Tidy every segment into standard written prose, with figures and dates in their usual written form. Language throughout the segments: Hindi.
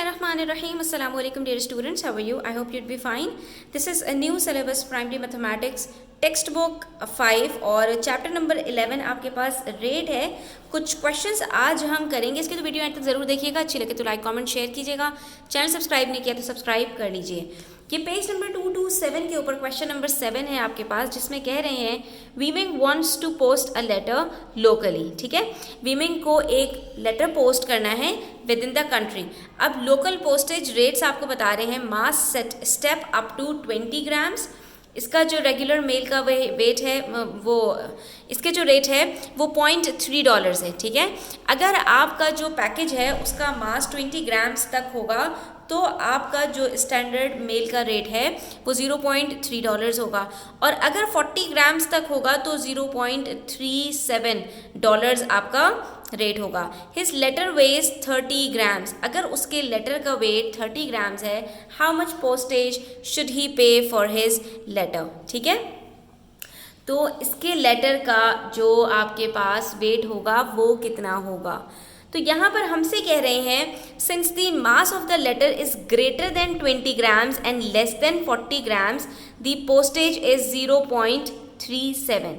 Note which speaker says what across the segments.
Speaker 1: Bismillahirrahmanirrahim. Assalamu alaikum dear students. How are you? I hope you'd be fine. This is a new syllabus primary mathematics text book 5 और चैप्टर नंबर 11 आपके पास रेट है। कुछ क्वेश्चंस आज हम करेंगे, इसके तो वीडियो एंड तक ज़रूर देखिएगा। अच्छी लगे तो लाइक कमेंट शेयर कीजिएगा। चैनल सब्सक्राइब नहीं किया तो सब्सक्राइब कर लीजिए। ये पेज नंबर 227 के ऊपर क्वेश्चन नंबर 7 है आपके पास, जिसमें कह रहे हैं Weiming wants to post a letter locally. ठीक है, वीमिंग को एक लेटर पोस्ट करना है विद इन द कंट्री। अब लोकल पोस्टेज रेट्स आपको बता रहे हैं। Mass set step up to 20 grams. इसका जो रेगुलर मेल का वेट है वो इसके जो रेट है वो $0.3 है। ठीक है, अगर आपका जो पैकेज है उसका मास 20 ग्राम्स तक होगा तो आपका जो स्टैंडर्ड मेल का रेट है वो $0.3 होगा, और अगर 40 ग्राम्स तक होगा तो $0.37 आपका रेट होगा। His letter weighs 30 grams. अगर उसके लेटर का वेट 30 ग्राम्स है, how much postage should he pay for his letter. ठीक है, तो इसके लेटर का जो आपके पास वेट होगा वो कितना होगा। तो यहाँ पर हमसे कह रहे हैं since the mass of the letter is greater than 20 grams and less than 40 grams the postage is 0.37।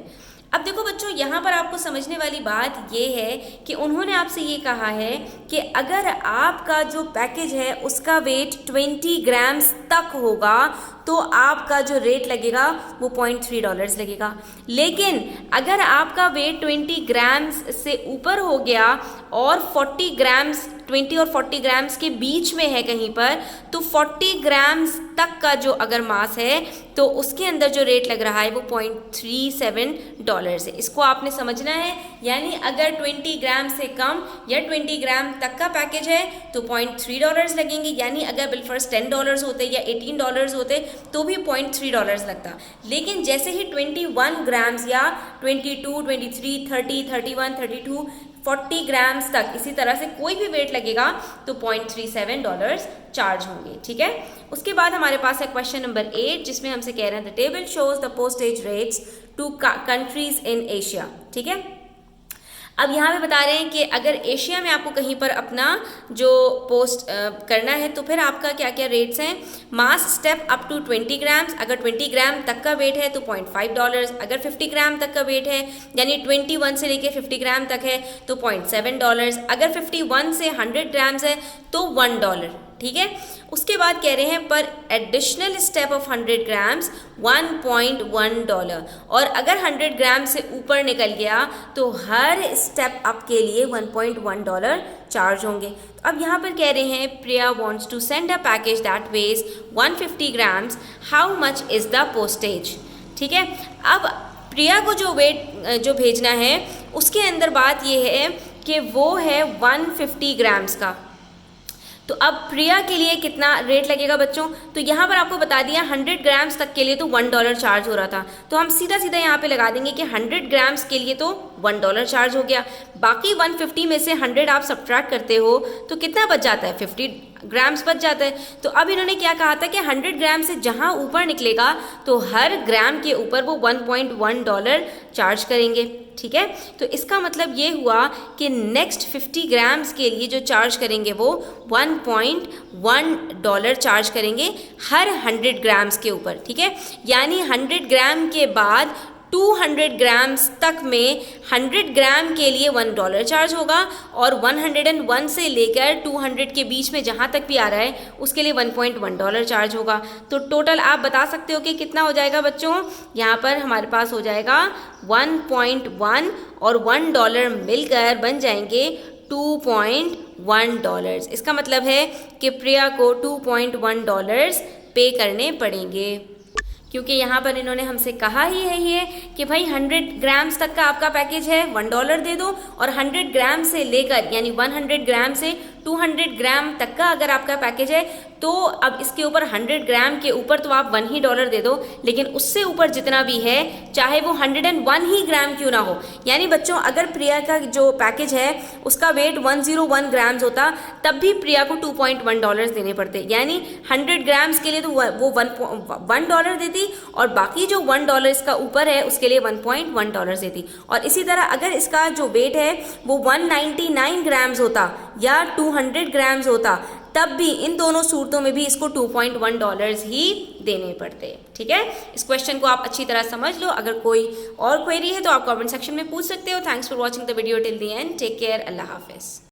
Speaker 1: अब देखो बच्चों, यहाँ पर आपको समझने वाली बात ये है कि उन्होंने आपसे ये कहा है कि अगर आपका जो पैकेज है उसका वेट 20 ग्राम्स तक होगा तो आपका जो रेट लगेगा वो $0.3 लगेगा। लेकिन अगर आपका वेट 20 ग्राम्स से ऊपर हो गया और 40 ग्राम्स 20 और 40 ग्राम्स के बीच में है कहीं पर, तो 40 ग्राम्स तक का जो अगर मास है तो उसके अंदर जो रेट लग रहा है वो $0.37 है। इसको आपने समझना है। यानी अगर 20 ग्राम से कम या 20 ग्राम तक का पैकेज है तो $0.3 लगेंगे। यानी अगर बिल फर्स्ट $10 होते या $18 होते तो भी $0.3 लगता। लेकिन जैसे ही 21 ग्राम्स या 22, 23, 30, 31, 32, 40 ग्राम्स तक इसी तरह से कोई भी वेट लगेगा तो $0.37 चार्ज होंगे। ठीक है, उसके बाद हमारे पास है क्वेश्चन नंबर 8, जिसमें हमसे कह रहे हैं the table shows the postage rates to countries in Asia. ठीक है, अब यहाँ पे बता रहे हैं कि अगर एशिया में आपको कहीं पर अपना जो पोस्ट करना है तो फिर आपका क्या क्या रेट्स हैं। मास स्टेप अप टू 20 ग्राम्स। अगर 20 ग्राम तक का वेट है तो $0.5। अगर 50 ग्राम तक का वेट है यानी 21 से लेके 50 ग्राम तक है तो $0.7। अगर 51 से 100 ग्राम्स है तो $1। ठीक है, उसके बाद कह रहे हैं पर एडिशनल स्टेप ऑफ 100 ग्राम्स $1.1, और अगर 100 ग्राम से ऊपर निकल गया तो हर स्टेप अप के लिए $1.1 चार्ज होंगे। तो अब यहाँ पर कह रहे हैं Priya wants to send a package that weighs 150 grams, how much is the postage. ठीक है, अब प्रिया को जो वेट जो भेजना है उसके अंदर बात यह है कि वो है 150 ग्राम्स का। तो अब प्रिया के लिए कितना रेट लगेगा बच्चों, तो यहाँ पर आपको बता दिया 100 ग्राम्स तक के लिए तो $1 चार्ज हो रहा था, तो हम सीधा सीधा यहाँ पे लगा देंगे कि 100 ग्राम्स के लिए तो $1 चार्ज हो गया। बाकी 150 में से 100 आप सब्ट्रैक्ट करते हो तो कितना बच जाता है, 50 ग्राम्स बच जाता है। तो अब इन्होंने क्या कहा था कि 100 ग्राम से जहाँ ऊपर निकलेगा तो हर ग्राम के ऊपर वो $1.1 चार्ज करेंगे। ठीक है, तो इसका मतलब ये हुआ कि नेक्स्ट 50 ग्राम्स के लिए जो चार्ज करेंगे वो $1.1 चार्ज करेंगे हर 100 ग्राम्स के ऊपर। ठीक है, यानी 100 ग्राम के बाद 200 ग्राम्स तक में 100 ग्राम के लिए $1 चार्ज होगा, और 101 से लेकर 200 के बीच में जहाँ तक भी आ रहा है उसके लिए $1.1 चार्ज होगा। तो टोटल आप बता सकते हो कि कितना हो जाएगा बच्चों। यहाँ पर हमारे पास हो जाएगा 1.1 और $1 मिलकर बन जाएंगे $2.1। इसका मतलब है कि प्रिया को $2.1 पे करने पड़ेंगे, क्योंकि यहाँ पर इन्होंने हमसे कहा ही है ये कि भाई 100 ग्राम्स तक का आपका पैकेज है $1 दे दो, और 100 ग्राम से लेकर यानी 100 ग्राम से 200 ग्राम तक का अगर आपका पैकेज है तो अब इसके ऊपर 100 ग्राम के ऊपर तो आप $1 दे दो, लेकिन उससे ऊपर जितना भी है चाहे वो 101 ही ग्राम क्यों ना हो। यानी बच्चों अगर प्रिया का जो पैकेज है उसका वेट 101 ग्राम्स होता तब भी प्रिया को $2.1 देने पड़ते। यानी 100 ग्राम्स के लिए तो वो $1 देती, और बाकी जो $1 इसका ऊपर है उसके लिए $1.1 देती। और इसी तरह अगर इसका जो वेट है वो 199 ग्राम्स होता या 200 ग्राम्स होता तब भी इन दोनों सूरतों में भी इसको $2.1 ही देने पड़ते। ठीक है, इस क्वेश्चन को आप अच्छी तरह समझ लो। अगर कोई और क्वेरी है तो आप कमेंट सेक्शन में पूछ सकते हो। Thanks for watching the video till the end. Take care. अल्लाह हाफिज़।